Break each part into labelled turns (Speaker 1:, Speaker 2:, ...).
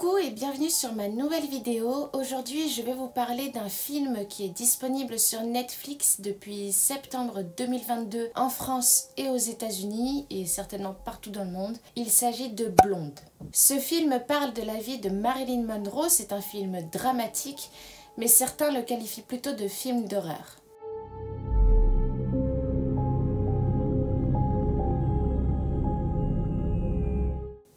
Speaker 1: Coucou et bienvenue sur ma nouvelle vidéo. Aujourd'hui je vais vous parler d'un film qui est disponible sur Netflix depuis septembre 2022 en France et aux États-Unis et certainement partout dans le monde. Il s'agit de Blonde. Ce film parle de la vie de Marilyn Monroe, c'est un film dramatique mais certains le qualifient plutôt de film d'horreur.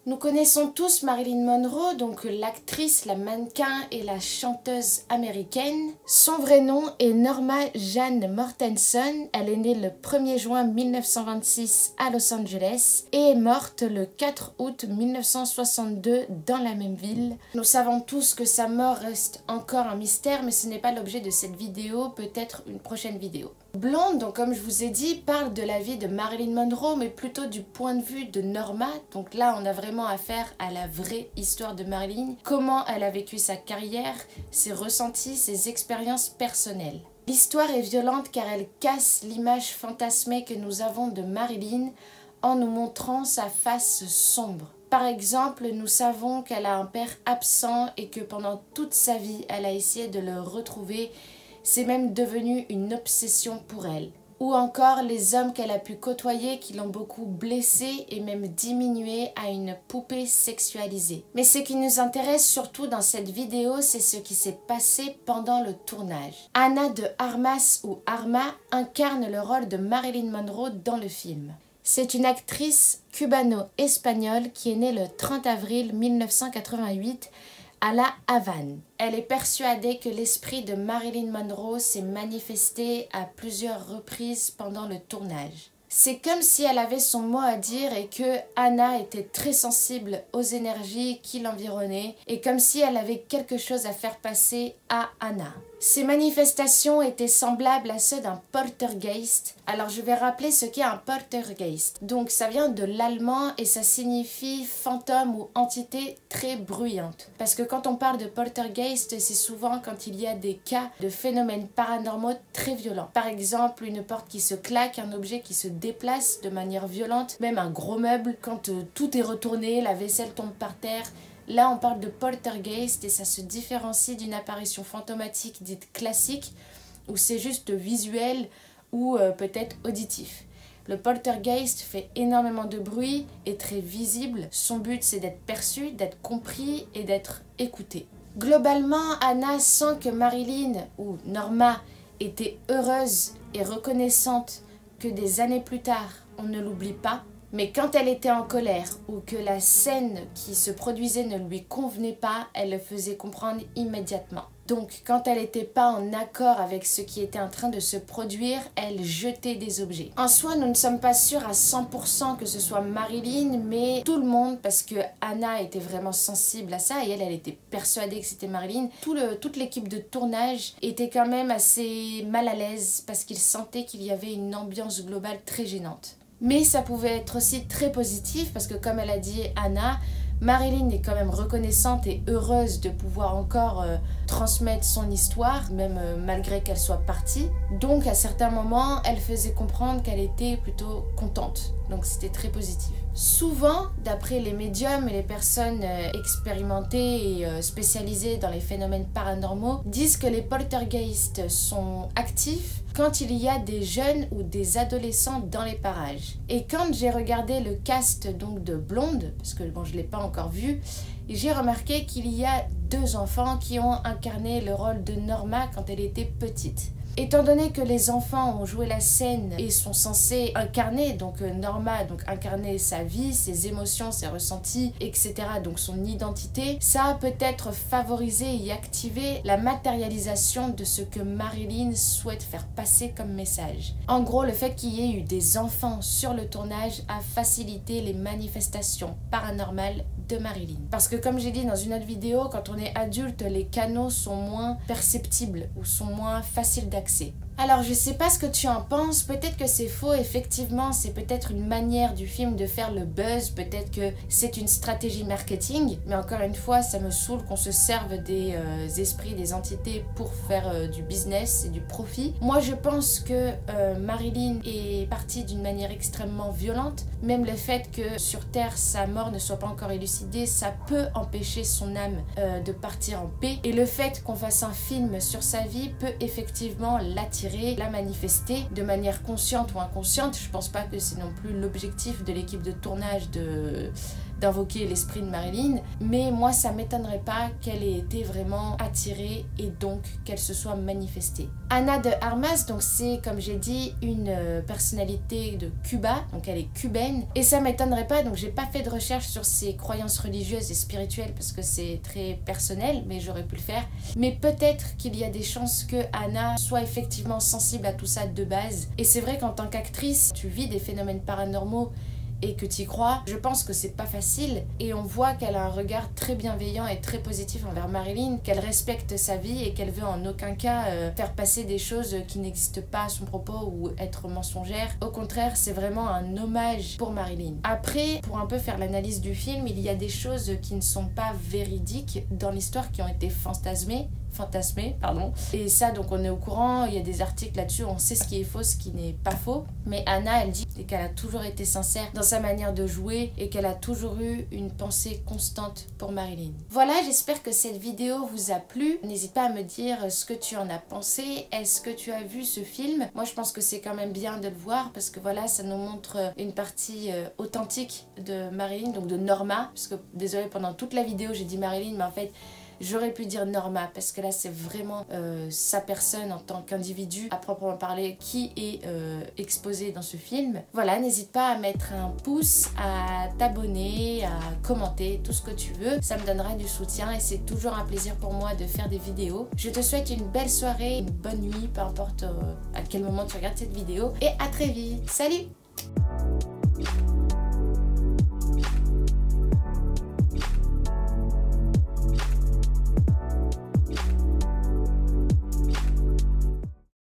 Speaker 1: Nous connaissons tous Marilyn Monroe, donc l'actrice, la mannequin et la chanteuse américaine. Son vrai nom est Norma Jean Mortensen. Elle est née le 1er juin 1926 à Los Angeles et est morte le 4 août 1962 dans la même ville. Nous savons tous que sa mort reste encore un mystère, mais ce n'est pas l'objet de cette vidéo, peut-être une prochaine vidéo. Blonde, donc comme je vous ai dit, parle de la vie de Marilyn Monroe, mais plutôt du point de vue de Norma. Donc là, on a vraiment affaire à la vraie histoire de Marilyn, comment elle a vécu sa carrière, ses ressentis, ses expériences personnelles. L'histoire est violente car elle casse l'image fantasmée que nous avons de Marilyn en nous montrant sa face sombre. Par exemple, nous savons qu'elle a un père absent et que pendant toute sa vie, elle a essayé de le retrouver. C'est même devenu une obsession pour elle. Ou encore les hommes qu'elle a pu côtoyer qui l'ont beaucoup blessée et même diminuée à une poupée sexualisée. Mais ce qui nous intéresse surtout dans cette vidéo, c'est ce qui s'est passé pendant le tournage. Ana de Armas ou Arma incarne le rôle de Marilyn Monroe dans le film. C'est une actrice cubano-espagnole qui est née le 30 avril 1988 à La Havane. Elle est persuadée que l'esprit de Marilyn Monroe s'est manifesté à plusieurs reprises pendant le tournage. C'est comme si elle avait son mot à dire et que Ana était très sensible aux énergies qui l'environnaient et comme si elle avait quelque chose à faire passer à Ana. Ces manifestations étaient semblables à ceux d'un poltergeist. Alors je vais rappeler ce qu'est un poltergeist. Donc ça vient de l'allemand et ça signifie fantôme ou entité très bruyante. Parce que quand on parle de poltergeist, c'est souvent quand il y a des cas de phénomènes paranormaux très violents. Par exemple, une porte qui se claque, un objet qui se déplace de manière violente, même un gros meuble, quand tout est retourné, la vaisselle tombe par terre. Là, on parle de poltergeist et ça se différencie d'une apparition fantomatique dite classique où c'est juste visuel ou peut-être auditif. Le poltergeist fait énormément de bruit, est très visible. Son but, c'est d'être perçu, d'être compris et d'être écouté. Globalement, Ana sent que Marilyn ou Norma était heureuse et reconnaissante que des années plus tard, on ne l'oublie pas. Mais quand elle était en colère ou que la scène qui se produisait ne lui convenait pas, elle le faisait comprendre immédiatement. Donc quand elle n'était pas en accord avec ce qui était en train de se produire, elle jetait des objets. En soi, nous ne sommes pas sûrs à 100% que ce soit Marilyn, mais tout le monde, parce que Ana était vraiment sensible à ça et elle était persuadée que c'était Marilyn. Toute l'équipe de tournage était quand même assez mal à l'aise parce qu'ils sentaient qu'il y avait une ambiance globale très gênante. Mais ça pouvait être aussi très positif parce que comme elle a dit Ana, Marilyn est quand même reconnaissante et heureuse de pouvoir encore transmettre son histoire, même malgré qu'elle soit partie. Donc à certains moments, elle faisait comprendre qu'elle était plutôt contente. Donc c'était très positif. Souvent, d'après les médiums et les personnes expérimentées et spécialisées dans les phénomènes paranormaux, disent que les poltergeists sont actifs quand il y a des jeunes ou des adolescents dans les parages. Et quand j'ai regardé le cast donc de Blonde, parce que bon, je ne l'ai pas encore vu, j'ai remarqué qu'il y a 2 enfants qui ont incarné le rôle de Norma quand elle était petite. Étant donné que les enfants ont joué la scène et sont censés incarner, donc Norma incarner sa vie, ses émotions, ses ressentis, etc., donc son identité, ça a peut-être favorisé et activé la matérialisation de ce que Marilyn souhaite faire passer comme message. En gros, le fait qu'il y ait eu des enfants sur le tournage a facilité les manifestations paranormales de Marilyn. Parce que comme j'ai dit dans une autre vidéo, quand on est adulte, les canaux sont moins perceptibles ou sont moins faciles d'accès. Alors je sais pas ce que tu en penses, peut-être que c'est faux, effectivement c'est peut-être une manière du film de faire le buzz, peut-être que c'est une stratégie marketing, mais encore une fois ça me saoule qu'on se serve des esprits, des entités pour faire du business et du profit. Moi je pense que Marilyn est partie d'une manière extrêmement violente, même le fait que sur Terre sa mort ne soit pas encore élucidée, ça peut empêcher son âme de partir en paix, et le fait qu'on fasse un film sur sa vie peut effectivement l'attirer, la manifester de manière consciente ou inconsciente. Je pense pas que c'est non plus l'objectif de l'équipe de tournage d'invoquer l'esprit de Marilyn, mais moi ça m'étonnerait pas qu'elle ait été vraiment attirée et donc qu'elle se soit manifestée. Ana de Armas, donc c'est comme j'ai dit une personnalité de Cuba, donc elle est cubaine, et ça m'étonnerait pas, donc j'ai pas fait de recherche sur ses croyances religieuses et spirituelles parce que c'est très personnel, mais j'aurais pu le faire. Mais peut-être qu'il y a des chances que Ana soit effectivement sensible à tout ça de base, et c'est vrai qu'en tant qu'actrice, tu vis des phénomènes paranormaux et que tu y crois, je pense que c'est pas facile, et on voit qu'elle a un regard très bienveillant et très positif envers Marilyn, qu'elle respecte sa vie et qu'elle veut en aucun cas faire passer des choses qui n'existent pas à son propos ou être mensongère. Au contraire, c'est vraiment un hommage pour Marilyn. Après, pour un peu faire l'analyse du film, il y a des choses qui ne sont pas véridiques dans l'histoire, qui ont été fantasmées, et ça donc on est au courant, il y a des articles là-dessus, on sait ce qui est faux, ce qui n'est pas faux, mais Ana elle dit qu'elle a toujours été sincère dans sa manière de jouer et qu'elle a toujours eu une pensée constante pour Marilyn. Voilà, j'espère que cette vidéo vous a plu, n'hésite pas à me dire ce que tu en as pensé, est-ce que tu as vu ce film? Moi je pense que c'est quand même bien de le voir parce que voilà, ça nous montre une partie authentique de Marilyn, donc de Norma, parce que désolé pendant toute la vidéo j'ai dit Marilyn, mais en fait j'aurais pu dire Norma parce que là c'est vraiment sa personne en tant qu'individu à proprement parler qui est exposée dans ce film. Voilà, n'hésite pas à mettre un pouce, à t'abonner, à commenter, tout ce que tu veux. Ça me donnera du soutien et c'est toujours un plaisir pour moi de faire des vidéos. Je te souhaite une belle soirée, une bonne nuit, peu importe à quel moment tu regardes cette vidéo. Et à très vite. Salut!